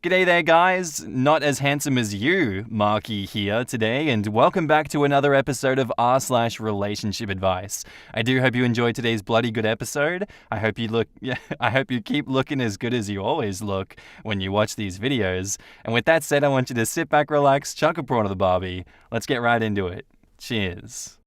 G'day there, guys. Not as handsome as you, Marky here today, and welcome back to another episode of r/relationship advice. I do hope you enjoyed today's bloody good episode. I hope you keep looking as good as you always look when you watch these videos. And with that said, I want you to sit back, relax, chuck a prawn to the Barbie. Let's get right into it. Cheers.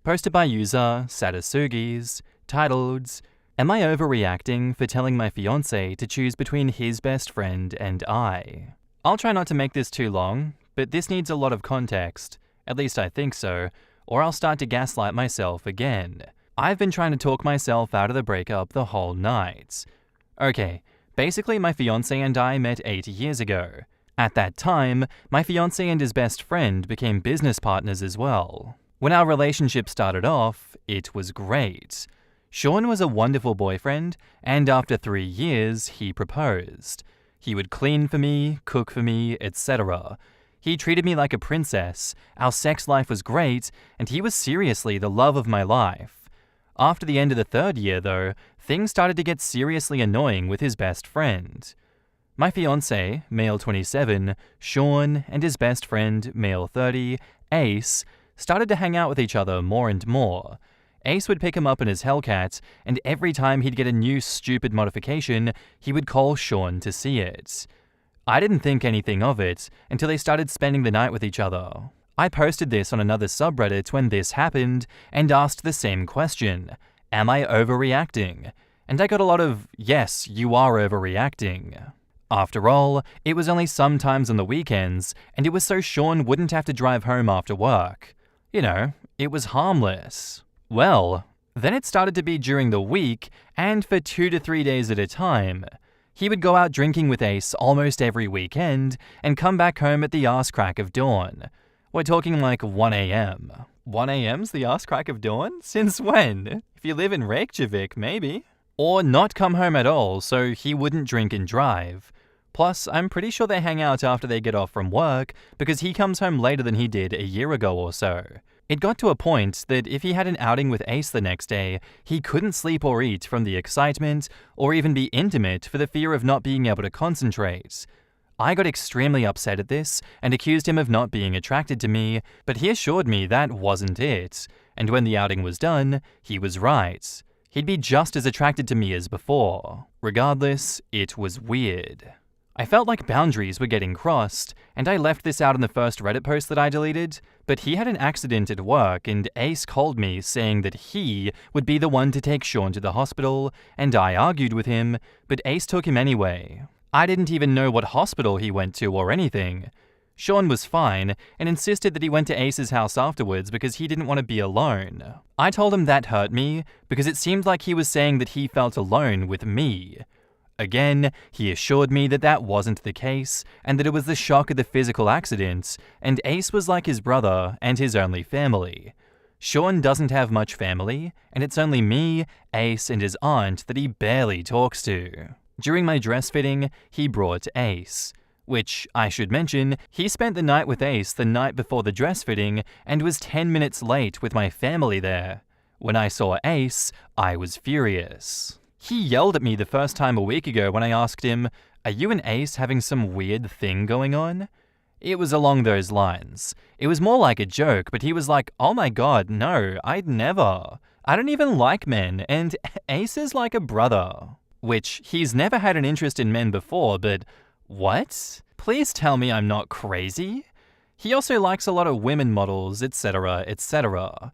Posted by user Sadasugis, titled, "Am I overreacting for telling my fiancé to choose between his best friend and I?" I'll try not to make this too long, but this needs a lot of context. At least I think so, or I'll start to gaslight myself again. I've been trying to talk myself out of the breakup the whole night. Okay, basically my fiancé and I met 8 years ago. At that time, my fiancé and his best friend became business partners as well. When our relationship started off, it was great. Sean was a wonderful boyfriend, and after 3 years, he proposed. He would clean for me, cook for me, etc. He treated me like a princess, our sex life was great, and he was seriously the love of my life. After the end of the 3rd year, though, things started to get seriously annoying with his best friend. My fiancé, male 27, Sean, and his best friend, male 30, Ace, started to hang out with each other more and more. Ace would pick him up in his Hellcat, and every time he'd get a new stupid modification, he would call Sean to see it. I didn't think anything of it until they started spending the night with each other. I posted this on another subreddit when this happened and asked the same question, am I overreacting? And I got a lot of, yes, you are overreacting. After all, it was only sometimes on the weekends, and it was so Sean wouldn't have to drive home after work. You know, it was harmless. Well, then it started to be during the week, and for 2 to 3 days at a time. He would go out drinking with Ace almost every weekend, and come back home at the arse crack of dawn. We're talking like 1 a.m. 1 a.m.'s the arse crack of dawn? Since when? If you live in Reykjavik, maybe. Or not come home at all, so he wouldn't drink and drive. Plus, I'm pretty sure they hang out after they get off from work, because he comes home later than he did a year ago or so. It got to a point that if he had an outing with Ace the next day, he couldn't sleep or eat from the excitement, or even be intimate for the fear of not being able to concentrate. I got extremely upset at this and accused him of not being attracted to me, but he assured me that wasn't it, and when the outing was done, he was right. He'd be just as attracted to me as before. Regardless, it was weird. I felt like boundaries were getting crossed, and I left this out in the first Reddit post that I deleted, but he had an accident at work and Ace called me saying that he would be the one to take Sean to the hospital, and I argued with him, but Ace took him anyway. I didn't even know what hospital he went to or anything. Sean was fine and insisted that he went to Ace's house afterwards because he didn't want to be alone. I told him that hurt me because it seemed like he was saying that he felt alone with me. Again, he assured me that that wasn't the case, and that it was the shock of the physical accident, and Ace was like his brother and his only family. Sean doesn't have much family, and it's only me, Ace, and his aunt that he barely talks to. During my dress fitting, he brought Ace. Which, I should mention, he spent the night with Ace the night before the dress fitting, and was 10 minutes late with my family there. When I saw Ace, I was furious. He yelled at me the first time a week ago when I asked him, "Are you and Ace having some weird thing going on?" It was along those lines. It was more like a joke, but he was like, "Oh my god, no, I'd never. I don't even like men, and Ace is like a brother." Which, he's never had an interest in men before, but what? Please tell me I'm not crazy? He also likes a lot of women models, etc., etc.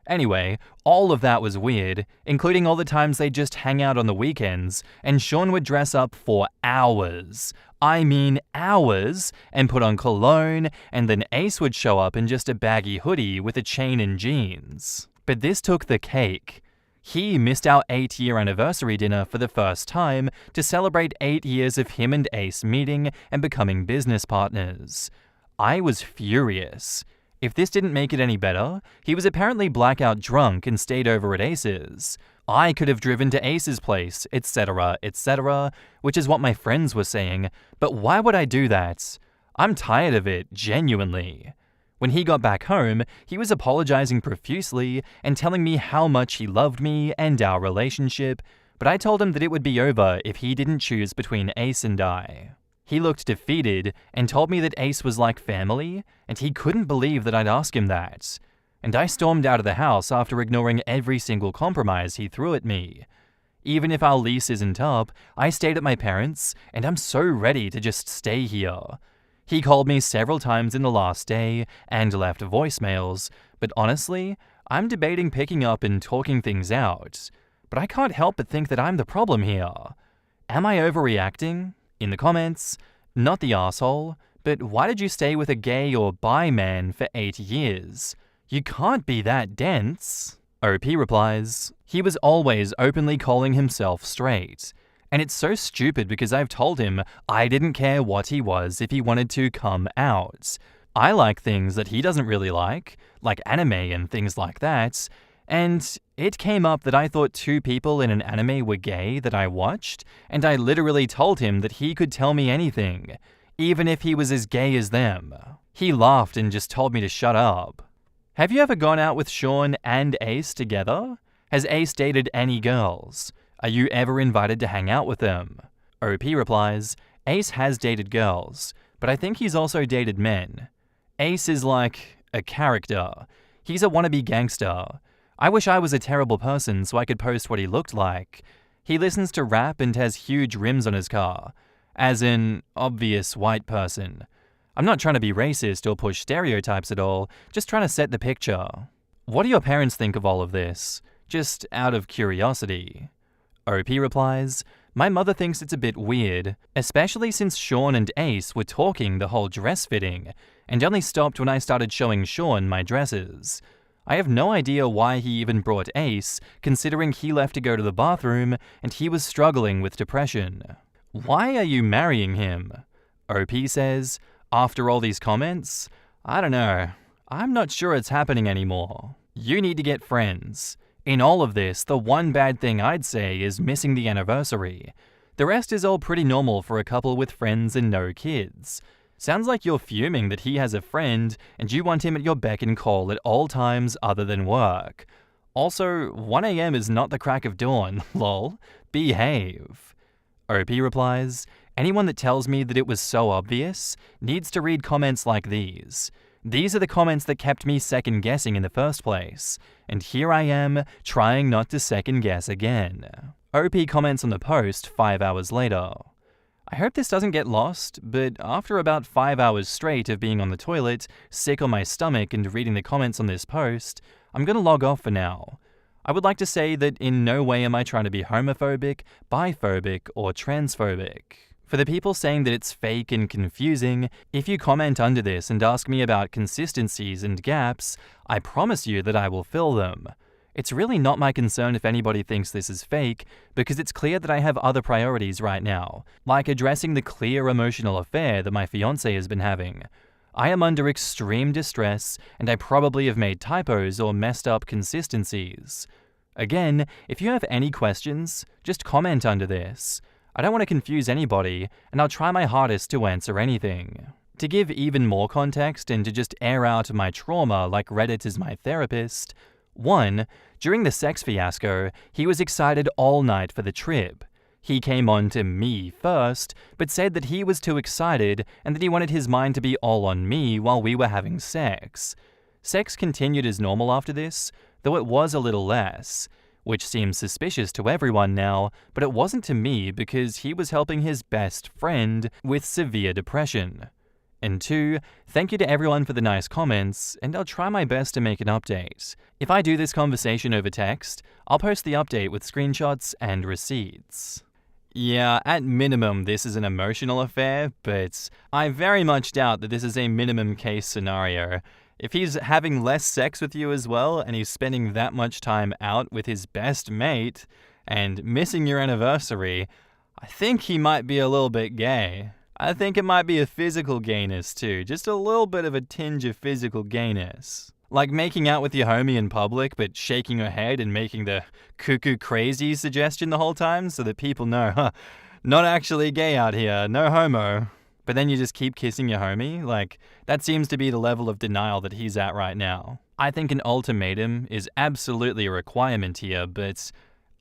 Anyway, all of that was weird, including all the times they just hang out on the weekends, and Sean would dress up for hours. I mean hours, and put on cologne, and then Ace would show up in just a baggy hoodie with a chain and jeans. But this took the cake. He missed our 8-year anniversary dinner for the first time to celebrate 8 years of him and Ace meeting and becoming business partners. I was furious. If this didn't make it any better, he was apparently blackout drunk and stayed over at Ace's. I could have driven to Ace's place, etc., etc., which is what my friends were saying, but why would I do that? I'm tired of it, genuinely. When he got back home, he was apologizing profusely and telling me how much he loved me and our relationship, but I told him that it would be over if he didn't choose between Ace and I. He looked defeated and told me that Ace was like family, and he couldn't believe that I'd ask him that. And I stormed out of the house after ignoring every single compromise he threw at me. Even if our lease isn't up, I stayed at my parents', and I'm so ready to just stay here. He called me several times in the last day and left voicemails, but honestly, I'm debating picking up and talking things out. But I can't help but think that I'm the problem here. Am I overreacting? In the comments, not the asshole, but why did you stay with a gay or bi man for 8 years? You can't be that dense. OP replies, he was always openly calling himself straight. And it's so stupid because I've told him I didn't care what he was if he wanted to come out. I like things that he doesn't really like anime and things like that. And it came up that I thought 2 people in an anime were gay that I watched, and I literally told him that he could tell me anything, even if he was as gay as them. He laughed and just told me to shut up. Have you ever gone out with Sean and Ace together? Has Ace dated any girls? Are you ever invited to hang out with them? OP replies, Ace has dated girls, but I think he's also dated men. Ace is like a character. He's a wannabe gangster. I wish I was a terrible person so I could post what he looked like. He listens to rap and has huge rims on his car, as an obvious white person. I'm not trying to be racist or push stereotypes at all, just trying to set the picture. What do your parents think of all of this? Just out of curiosity. OP replies, my mother thinks it's a bit weird, especially since Sean and Ace were talking the whole dress fitting, and only stopped when I started showing Sean my dresses. I have no idea why he even brought Ace, considering he left to go to the bathroom and he was struggling with depression. Why are you marrying him? OP says, after all these comments, I don't know. I'm not sure it's happening anymore. You need to get friends. In all of this, the one bad thing I'd say is missing the anniversary. The rest is all pretty normal for a couple with friends and no kids. Sounds like you're fuming that he has a friend and you want him at your beck and call at all times other than work. Also, 1 a.m. is not the crack of dawn, lol. Behave. OP replies, anyone that tells me that it was so obvious needs to read comments like these. These are the comments that kept me second guessing in the first place, and here I am trying not to second guess again. OP comments on the post 5 hours later. I hope this doesn't get lost, but after about 5 hours straight of being on the toilet, sick on my stomach and reading the comments on this post, I'm gonna log off for now. I would like to say that in no way am I trying to be homophobic, biphobic, or transphobic. For the people saying that it's fake and confusing, if you comment under this and ask me about consistencies and gaps, I promise you that I will fill them. It's really not my concern if anybody thinks this is fake, because it's clear that I have other priorities right now, like addressing the clear emotional affair that my fiancé has been having. I am under extreme distress, and I probably have made typos or messed up consistencies. Again, if you have any questions, just comment under this. I don't want to confuse anybody, and I'll try my hardest to answer anything. To give even more context and to just air out my trauma like Reddit is my therapist, 1. During the sex fiasco, he was excited all night for the trip. He came on to me first, but said that he was too excited and that he wanted his mind to be all on me while we were having sex. Sex continued as normal after this, though it was a little less, which seems suspicious to everyone now, but it wasn't to me because he was helping his best friend with severe depression. And 2, thank you to everyone for the nice comments, and I'll try my best to make an update. If I do this conversation over text, I'll post the update with screenshots and receipts. Yeah, at minimum this is an emotional affair, but I very much doubt that this is a minimum case scenario. If he's having less sex with you as well, and he's spending that much time out with his best mate, and missing your anniversary, I think he might be a little bit gay. I think it might be a physical gayness too, just a little bit of a tinge of physical gayness. Like making out with your homie in public, but shaking your head and making the cuckoo crazy suggestion the whole time so that people know, not actually gay out here, no homo. But then you just keep kissing your homie? Like, that seems to be the level of denial that he's at right now. I think an ultimatum is absolutely a requirement here, but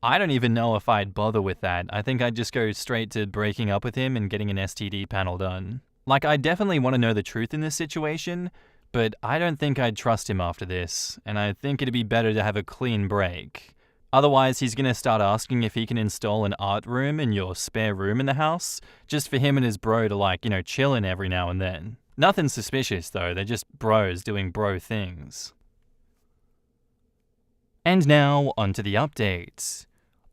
I don't even know if I'd bother with that. I think I'd just go straight to breaking up with him and getting an STD panel done. Like, I definitely want to know the truth in this situation, but I don't think I'd trust him after this, and I think it'd be better to have a clean break. Otherwise, he's gonna start asking if he can install an art room in your spare room in the house, just for him and his bro to chill in every now and then. Nothing suspicious though, they're just bros doing bro things. And now, onto the updates.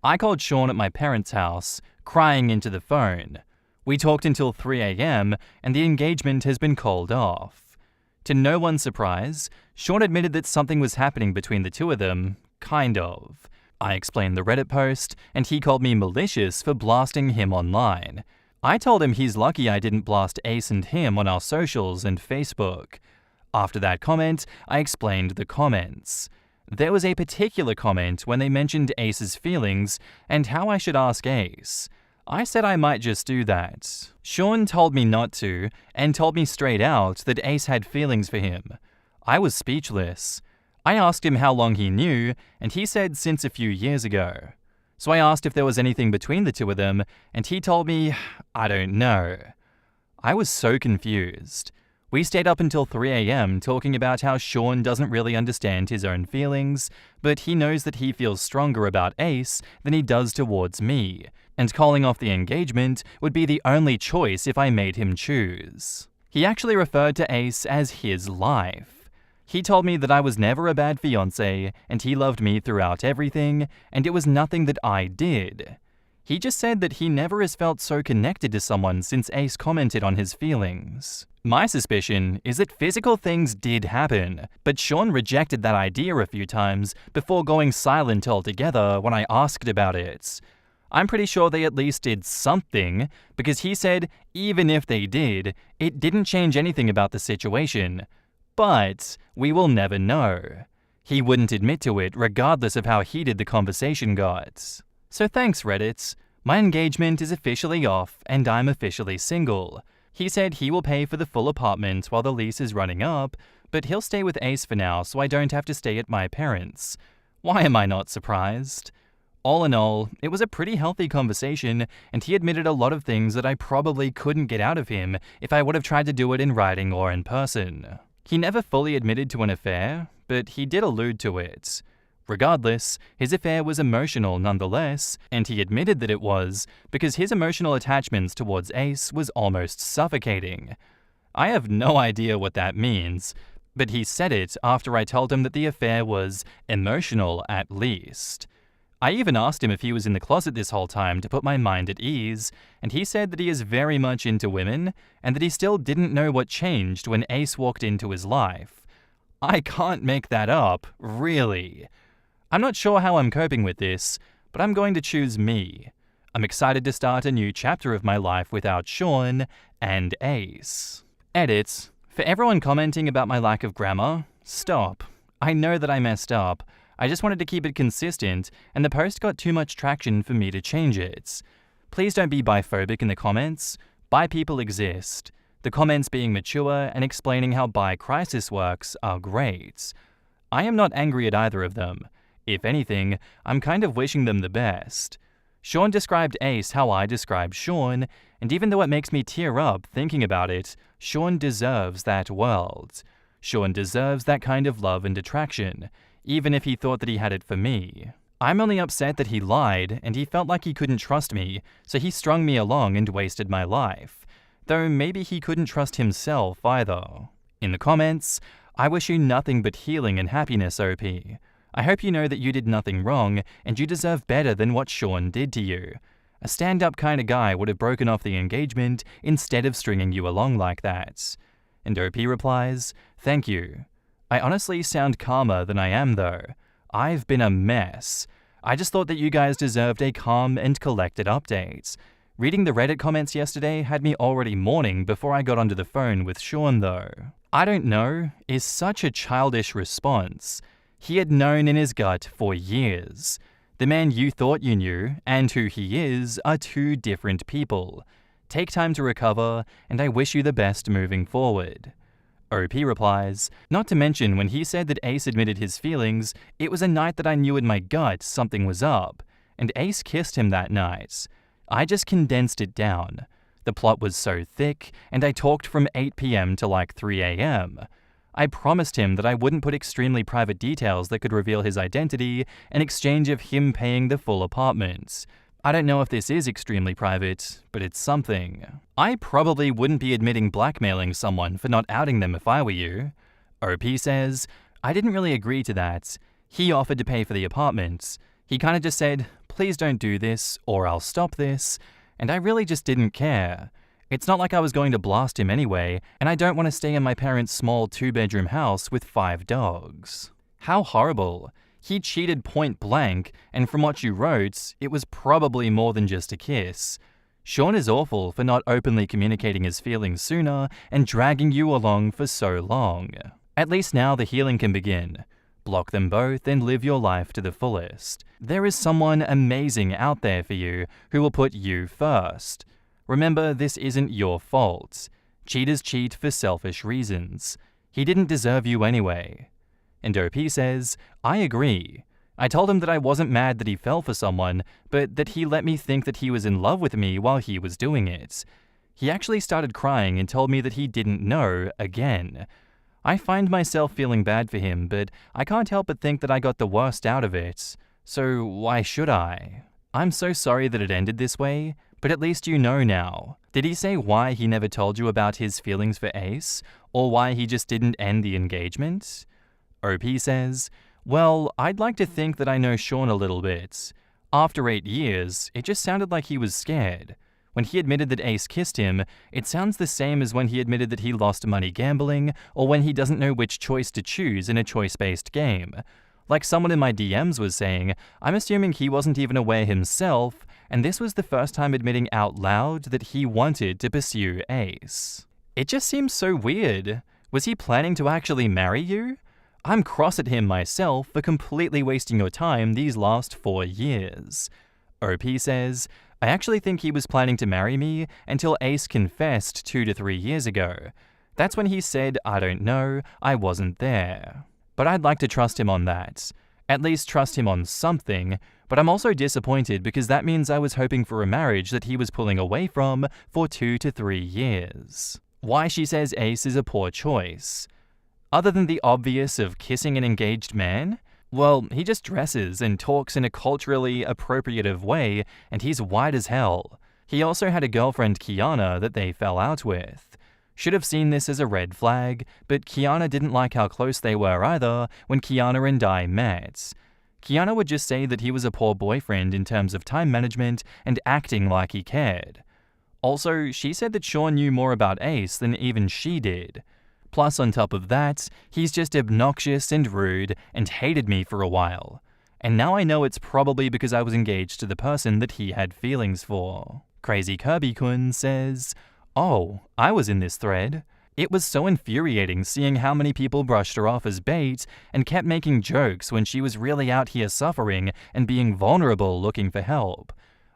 I called Sean at my parents' house, crying into the phone. We talked until 3 a.m, and the engagement has been called off. To no one's surprise, Sean admitted that something was happening between the two of them, kind of. I explained the Reddit post, and he called me malicious for blasting him online. I told him he's lucky I didn't blast Ace and him on our socials and Facebook. After that comment, I explained the comments. There was a particular comment when they mentioned Ace's feelings and how I should ask Ace. I said I might just do that. Sean told me not to, and told me straight out that Ace had feelings for him. I was speechless. I asked him how long he knew, and he said since a few years ago. So I asked if there was anything between the two of them, and he told me, I don't know. I was so confused. We stayed up until 3 a.m. talking about how Sean doesn't really understand his own feelings, but he knows that he feels stronger about Ace than he does towards me, and calling off the engagement would be the only choice if I made him choose. He actually referred to Ace as his life. He told me that I was never a bad fiancé, and he loved me throughout everything, and it was nothing that I did. He just said that he never has felt so connected to someone since Ace commented on his feelings. My suspicion is that physical things did happen, but Sean rejected that idea a few times before going silent altogether when I asked about it. I'm pretty sure they at least did something, because he said even if they did, it didn't change anything about the situation. But we will never know. He wouldn't admit to it regardless of how heated the conversation got. So thanks, Reddit. My engagement is officially off and I'm officially single. He said he will pay for the full apartment while the lease is running up, but he'll stay with Ace for now so I don't have to stay at my parents'. Why am I not surprised? All in all, it was a pretty healthy conversation, and he admitted a lot of things that I probably couldn't get out of him if I would have tried to do it in writing or in person. He never fully admitted to an affair, but he did allude to it. Regardless, his affair was emotional nonetheless, and he admitted that it was because his emotional attachments towards Ace was almost suffocating. I have no idea what that means, but he said it after I told him that the affair was emotional at least. I even asked him if he was in the closet this whole time to put my mind at ease, and he said that he is very much into women, and that he still didn't know what changed when Ace walked into his life. I can't make that up, really. I'm not sure how I'm coping with this, but I'm going to choose me. I'm excited to start a new chapter of my life without Sean and Ace. Edit. For everyone commenting about my lack of grammar, stop. I know that I messed up. I just wanted to keep it consistent, and the post got too much traction for me to change it. Please don't be biphobic in the comments. Bi people exist. The comments being mature and explaining how bi crisis works are great. I am not angry at either of them. If anything, I'm kind of wishing them the best. Sean described Ace how I described Sean, and even though it makes me tear up thinking about it, Sean deserves that world. Sean deserves that kind of love and attraction, even if he thought that he had it for me. I'm only upset that he lied, and he felt like he couldn't trust me, so he strung me along and wasted my life. Though maybe he couldn't trust himself either. In the comments, I wish you nothing but healing and happiness, OP. I hope you know that you did nothing wrong, and you deserve better than what Sean did to you. A stand-up kind of guy would have broken off the engagement instead of stringing you along like that. And OP replies, thank you. I honestly sound calmer than I am though. I've been a mess. I just thought that you guys deserved a calm and collected update. Reading the Reddit comments yesterday had me already mourning before I got onto the phone with Sean though. I don't know is such a childish response. He had known in his gut for years. The man you thought you knew and who he is are two different people. Take time to recover, and I wish you the best moving forward. OP replies, not to mention when he said that Ace admitted his feelings, it was a night that I knew in my gut something was up, and Ace kissed him that night. I just condensed it down. The plot was so thick, and I talked from 8 p.m. to like 3 a.m. I promised him that I wouldn't put extremely private details that could reveal his identity in exchange of him paying the full apartment. I don't know if this is extremely private, but it's something. I probably wouldn't be admitting blackmailing someone for not outing them if I were you. OP says, I didn't really agree to that. He offered to pay for the apartment. He kind of just said, please don't do this, or I'll stop this, and I really just didn't care. It's not like I was going to blast him anyway, and I don't want to stay in my parents' small 2-bedroom house with 5 dogs. How horrible. He cheated point blank, and from what you wrote, it was probably more than just a kiss. Sean is awful for not openly communicating his feelings sooner and dragging you along for so long. At least now the healing can begin. Block them both and live your life to the fullest. There is someone amazing out there for you who will put you first. Remember, this isn't your fault. Cheaters cheat for selfish reasons. He didn't deserve you anyway. And OP says, I agree. I told him that I wasn't mad that he fell for someone, but that he let me think that he was in love with me while he was doing it. He actually started crying and told me that he didn't know again. I find myself feeling bad for him, but I can't help but think that I got the worst out of it. So why should I? I'm so sorry that it ended this way, but at least you know now. Did he say why he never told you about his feelings for Ace, or why he just didn't end the engagement? OP says, well, I'd like to think that I know Sean a little bit. After 8 years, it just sounded like he was scared. When he admitted that Ace kissed him, it sounds the same as when he admitted that he lost money gambling, or when he doesn't know which choice to choose in a choice-based game. Like someone in my DMs was saying, I'm assuming he wasn't even aware himself, and this was the first time admitting out loud that he wanted to pursue Ace. It just seems so weird. Was he planning to actually marry you? I'm cross at him myself for completely wasting your time these last 4 years. OP says, I actually think he was planning to marry me until Ace confessed 2 to 3 years ago. That's when he said, I don't know, I wasn't there. But I'd like to trust him on that. At least trust him on something, but I'm also disappointed because that means I was hoping for a marriage that he was pulling away from for 2 to 3 years. Why she says Ace is a poor choice. Other than the obvious of kissing an engaged man? Well, he just dresses and talks in a culturally appropriative way, and he's white as hell. He also had a girlfriend, Kiana, that they fell out with. Should have seen this as a red flag, but Kiana didn't like how close they were either when Kiana and I met. Kiana would just say that he was a poor boyfriend in terms of time management and acting like he cared. Also, she said that Sean knew more about Ace than even she did. Plus, on top of that, he's just obnoxious and rude and hated me for a while. And now I know it's probably because I was engaged to the person that he had feelings for. Crazy Kirby-kun says, oh, I was in this thread. It was so infuriating seeing how many people brushed her off as bait and kept making jokes when she was really out here suffering and being vulnerable looking for help.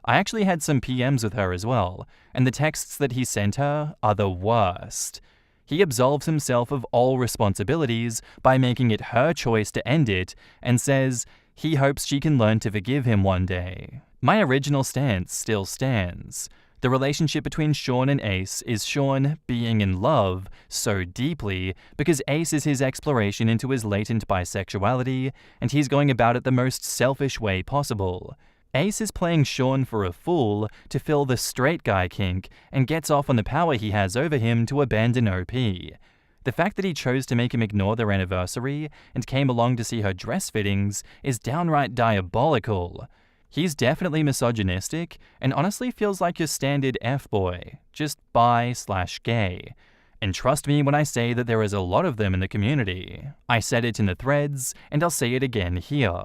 I actually had some PMs with her as well, and the texts that he sent her are the worst. He absolves himself of all responsibilities by making it her choice to end it and says he hopes she can learn to forgive him one day. My original stance still stands. The relationship between Sean and Ace is Sean being in love so deeply because Ace is his exploration into his latent bisexuality, and he's going about it the most selfish way possible. Ace is playing Sean for a fool to fill the straight guy kink and gets off on the power he has over him to abandon OP. The fact that he chose to make him ignore their anniversary and came along to see her dress fittings is downright diabolical. He's definitely misogynistic and honestly feels like your standard F-boy, just bi/gay. And trust me when I say that there is a lot of them in the community. I said it in the threads, and I'll say it again here.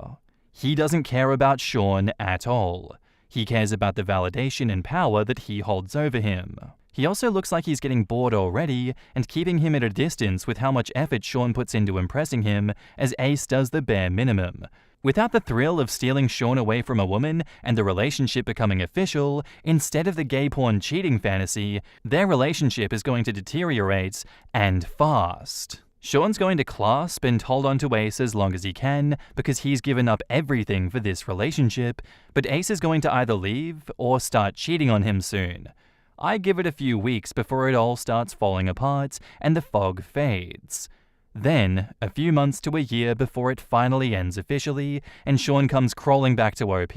He doesn't care about Sean at all. He cares about the validation and power that he holds over him. He also looks like he's getting bored already and keeping him at a distance with how much effort Sean puts into impressing him, as Ace does the bare minimum. Without the thrill of stealing Sean away from a woman and the relationship becoming official, instead of the gay porn cheating fantasy, their relationship is going to deteriorate, and fast. Sean's going to clasp and hold on to Ace as long as he can because he's given up everything for this relationship, but Ace is going to either leave or start cheating on him soon. I give it a few weeks before it all starts falling apart and the fog fades. Then, a few months to a year before it finally ends officially, and Sean comes crawling back to OP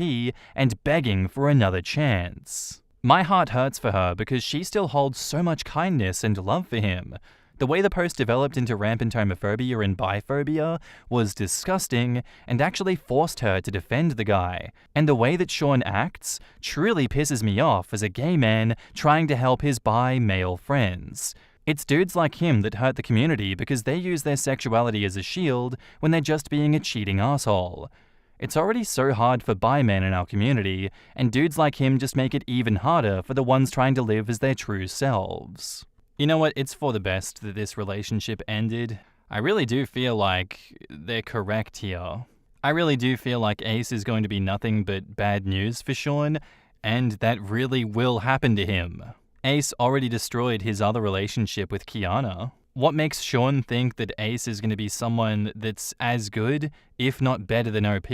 and begging for another chance. My heart hurts for her because she still holds so much kindness and love for him. The way the post developed into rampant homophobia and biphobia was disgusting and actually forced her to defend the guy. And the way that Sean acts truly pisses me off as a gay man trying to help his bi male friends. It's dudes like him that hurt the community because they use their sexuality as a shield when they're just being a cheating asshole. It's already so hard for bi men in our community, and dudes like him just make it even harder for the ones trying to live as their true selves. You know what, it's for the best that this relationship ended. I really do feel like they're correct here. I really do feel like Ace is going to be nothing but bad news for Sean, and that really will happen to him. Ace already destroyed his other relationship with Kiana. What makes Sean think that Ace is going to be someone that's as good, if not better than OP?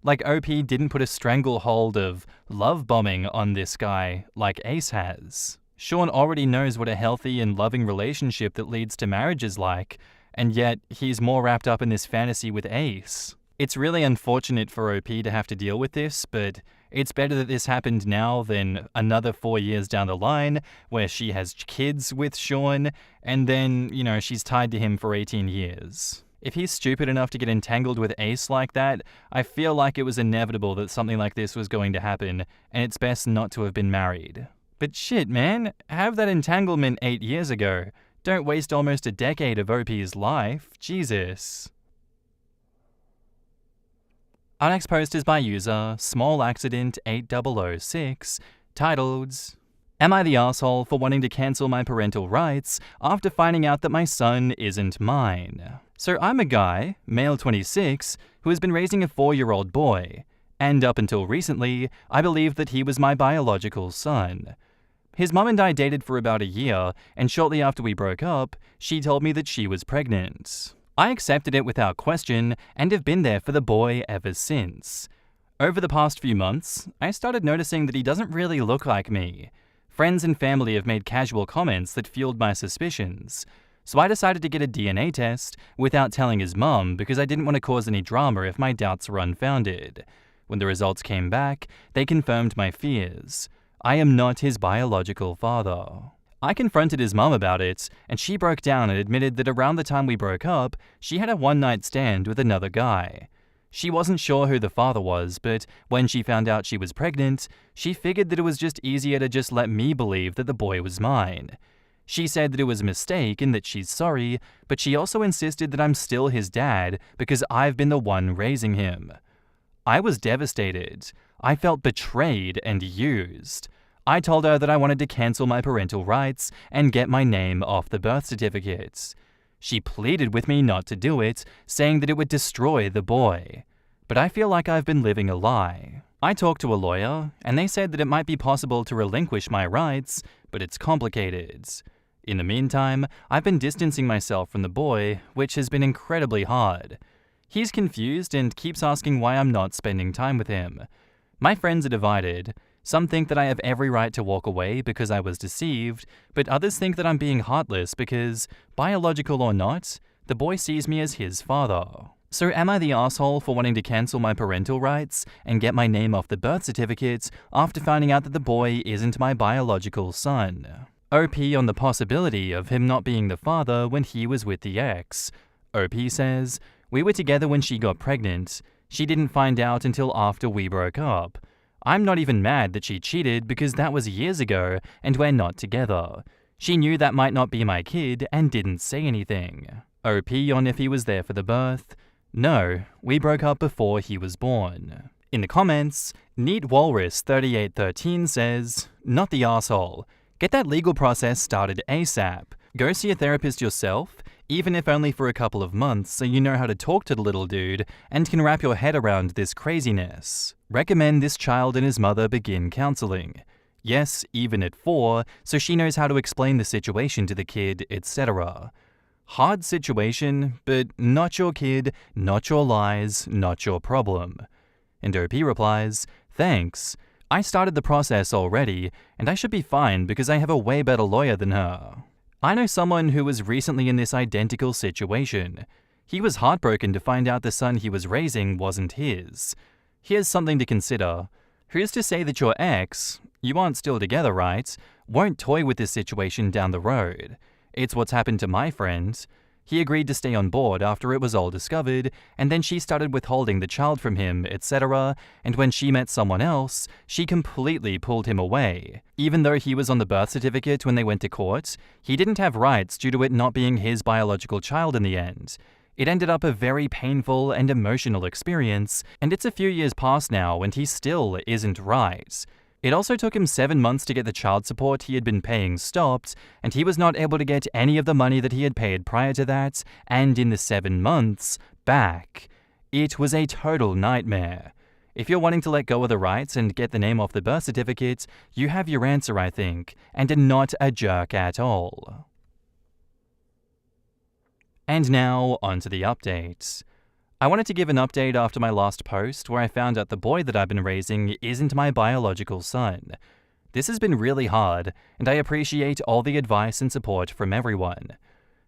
Like OP didn't put a stranglehold of love bombing on this guy like Ace has. Sean already knows what a healthy and loving relationship that leads to marriage is like, and yet he's more wrapped up in this fantasy with Ace. It's really unfortunate for OP to have to deal with this, but it's better that this happened now than another 4 years down the line where she has kids with Sean and then, she's tied to him for 18 years. If he's stupid enough to get entangled with Ace like that, I feel like it was inevitable that something like this was going to happen, and it's best not to have been married. But shit, man, have that entanglement 8 years ago. Don't waste almost a decade of OP's life. Jesus. Our next post is by user smallaccident8006, titled, "Am I the asshole for wanting to cancel my parental rights after finding out that my son isn't mine?" So I'm a guy, male 26, who has been raising a 4-year-old boy, and up until recently, I believed that he was my biological son. His mum and I dated for about a year, and shortly after we broke up, she told me that she was pregnant. I accepted it without question and have been there for the boy ever since. Over the past few months, I started noticing that he doesn't really look like me. Friends and family have made casual comments that fueled my suspicions. So I decided to get a DNA test without telling his mum because I didn't want to cause any drama if my doubts were unfounded. When the results came back, they confirmed my fears. I am not his biological father. I confronted his mum about it, and she broke down and admitted that around the time we broke up, she had a one-night stand with another guy. She wasn't sure who the father was, but when she found out she was pregnant, she figured that it was just easier to just let me believe that the boy was mine. She said that it was a mistake and that she's sorry, but she also insisted that I'm still his dad because I've been the one raising him. I was devastated. I felt betrayed and used. I told her that I wanted to cancel my parental rights and get my name off the birth certificate. She pleaded with me not to do it, saying that it would destroy the boy. But I feel like I've been living a lie. I talked to a lawyer, and they said that it might be possible to relinquish my rights, but it's complicated. In the meantime, I've been distancing myself from the boy, which has been incredibly hard. He's confused and keeps asking why I'm not spending time with him. My friends are divided. Some think that I have every right to walk away because I was deceived, but others think that I'm being heartless because, biological or not, the boy sees me as his father. So am I the asshole for wanting to cancel my parental rights and get my name off the birth certificate after finding out that the boy isn't my biological son? OP on the possibility of him not being the father when he was with the ex. OP says, "We were together when she got pregnant. She didn't find out until after we broke up. I'm not even mad that she cheated because that was years ago and we're not together. She knew that might not be my kid and didn't say anything." OP on if he was there for the birth. No, we broke up before he was born. In the comments, NeatWalrus3813 says, "Not the asshole. Get that legal process started ASAP. Go see a therapist yourself, even if only for a couple of months, so you know how to talk to the little dude and can wrap your head around this craziness. Recommend this child and his mother begin counseling. Yes, even at 4, so she knows how to explain the situation to the kid, etc. Hard situation, but not your kid, not your lies, not your problem. And OP replies, thanks. I started the process already, and I should be fine because I have a way better lawyer than her. I know someone who was recently in this identical situation. He was heartbroken to find out the son he was raising wasn't his. Here's something to consider. Who's to say that your ex, you aren't still together, right, won't toy with this situation down the road? It's what's happened to my friend. He agreed to stay on board after it was all discovered, and then she started withholding the child from him, etc., and when she met someone else, she completely pulled him away. Even though he was on the birth certificate when they went to court, he didn't have rights due to it not being his biological child in the end. It ended up a very painful and emotional experience, and it's a few years past now and he still isn't right. It also took him 7 months to get the child support he had been paying stopped, and he was not able to get any of the money that he had paid prior to that, and in the 7 months, back. It was a total nightmare. If you're wanting to let go of the rights and get the name off the birth certificate, you have your answer, I think, and are not a jerk at all. And now, onto the update. I wanted to give an update after my last post where I found out the boy that I've been raising isn't my biological son. This has been really hard, and I appreciate all the advice and support from everyone.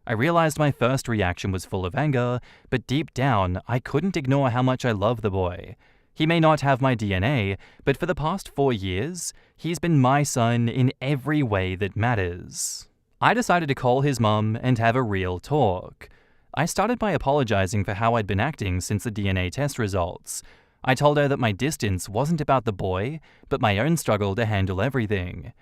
I realized my first reaction was full of anger, but deep down, I couldn't ignore how much I love the boy. He may not have my DNA, but for the past 4 years, he's been my son in every way that matters. I decided to call his mum and have a real talk. I started by apologizing for how I'd been acting since the DNA test results. I told her that my distance wasn't about the boy, but my own struggle to handle everything.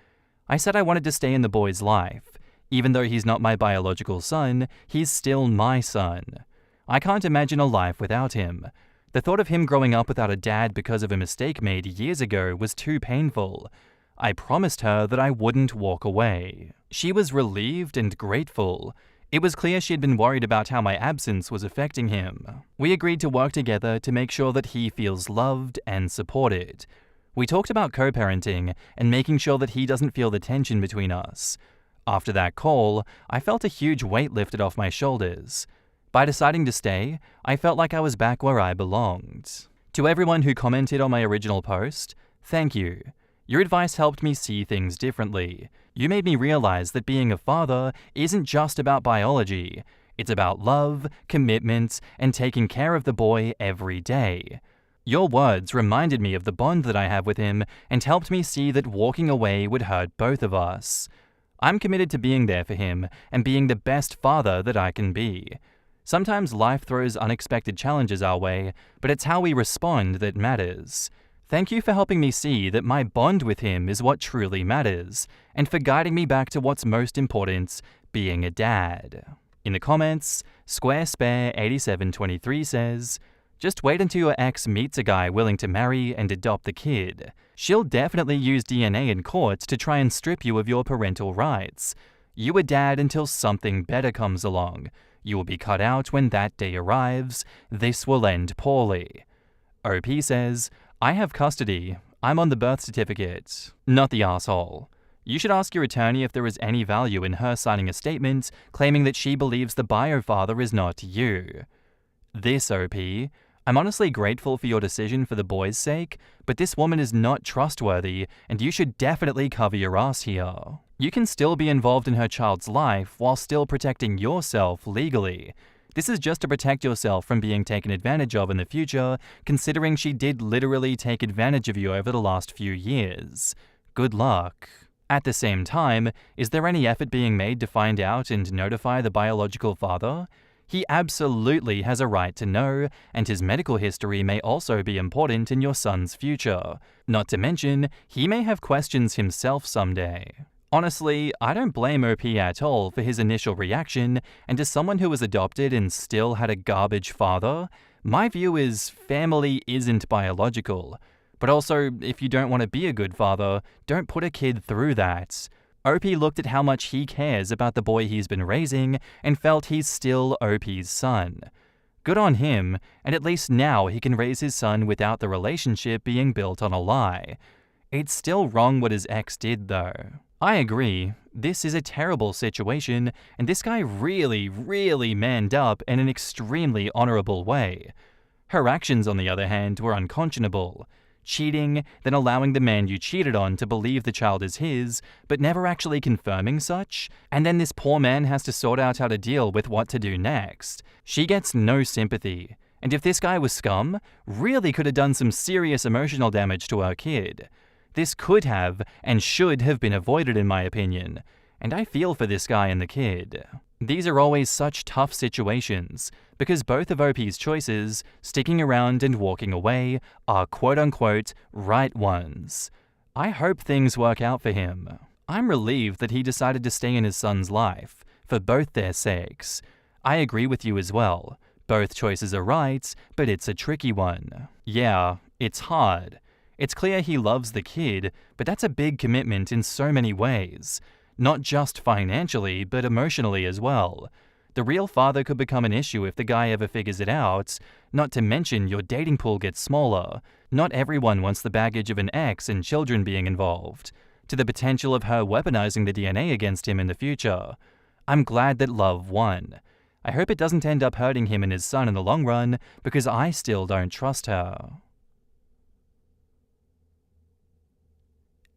I said I wanted to stay in the boy's life. Even though he's not my biological son, he's still my son. I can't imagine a life without him. The thought of him growing up without a dad because of a mistake made years ago was too painful. I promised her that I wouldn't walk away. She was relieved and grateful. It was clear she had been worried about how my absence was affecting him. We agreed to work together to make sure that he feels loved and supported. We talked about co-parenting and making sure that he doesn't feel the tension between us. After that call, I felt a huge weight lifted off my shoulders. By deciding to stay, I felt like I was back where I belonged. To everyone who commented on my original post, thank you. Your advice helped me see things differently. You made me realize that being a father isn't just about biology. It's about love, commitment, and taking care of the boy every day. Your words reminded me of the bond that I have with him and helped me see that walking away would hurt both of us. I'm committed to being there for him and being the best father that I can be. Sometimes life throws unexpected challenges our way, but it's how we respond that matters. Thank you for helping me see that my bond with him is what truly matters, and for guiding me back to what's most important, being a dad. In the comments, SquareSpare8723 says, just wait until your ex meets a guy willing to marry and adopt the kid. She'll definitely use DNA in court to try and strip you of your parental rights. You a dad until something better comes along. You will be cut out when that day arrives. This will end poorly. OP says, I have custody. I'm on the birth certificate. Not the asshole. You should ask your attorney if there is any value in her signing a statement claiming that she believes the bio father is not you. This OP, I'm honestly grateful for your decision for the boy's sake, but this woman is not trustworthy and you should definitely cover your ass here. You can still be involved in her child's life while still protecting yourself legally. This is just to protect yourself from being taken advantage of in the future, considering she did literally take advantage of you over the last few years. Good luck. At the same time, is there any effort being made to find out and notify the biological father? He absolutely has a right to know, and his medical history may also be important in your son's future. Not to mention, he may have questions himself someday. Honestly, I don't blame OP at all for his initial reaction, and as someone who was adopted and still had a garbage father, my view is family isn't biological. But also, if you don't want to be a good father, don't put a kid through that. OP looked at how much he cares about the boy he's been raising and felt he's still OP's son. Good on him, and at least now he can raise his son without the relationship being built on a lie. It's still wrong what his ex did though. I agree. This is a terrible situation, and this guy really manned up in an extremely honorable way. Her actions, on the other hand, were unconscionable. Cheating, then allowing the man you cheated on to believe the child is his, but never actually confirming such, and then this poor man has to sort out how to deal with what to do next. She gets no sympathy. And if this guy was scum, really could have done some serious emotional damage to our kid. This could have and should have been avoided, in my opinion, and I feel for this guy and the kid. These are always such tough situations, because both of OP's choices, sticking around and walking away, are quote-unquote right ones. I hope things work out for him. I'm relieved that he decided to stay in his son's life, for both their sakes. I agree with you as well. Both choices are right, but it's a tricky one. Yeah, it's hard. It's clear he loves the kid, but that's a big commitment in so many ways. Not just financially, but emotionally as well. The real father could become an issue if the guy ever figures it out, not to mention your dating pool gets smaller. Not everyone wants the baggage of an ex and children being involved, to the potential of her weaponizing the DNA against him in the future. I'm glad that love won. I hope it doesn't end up hurting him and his son in the long run, because I still don't trust her.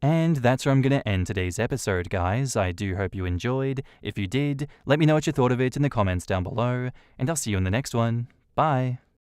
And that's where I'm going to end today's episode, guys. I do hope you enjoyed. If you did, let me know what you thought of it in the comments down below, and I'll see you in the next one. Bye!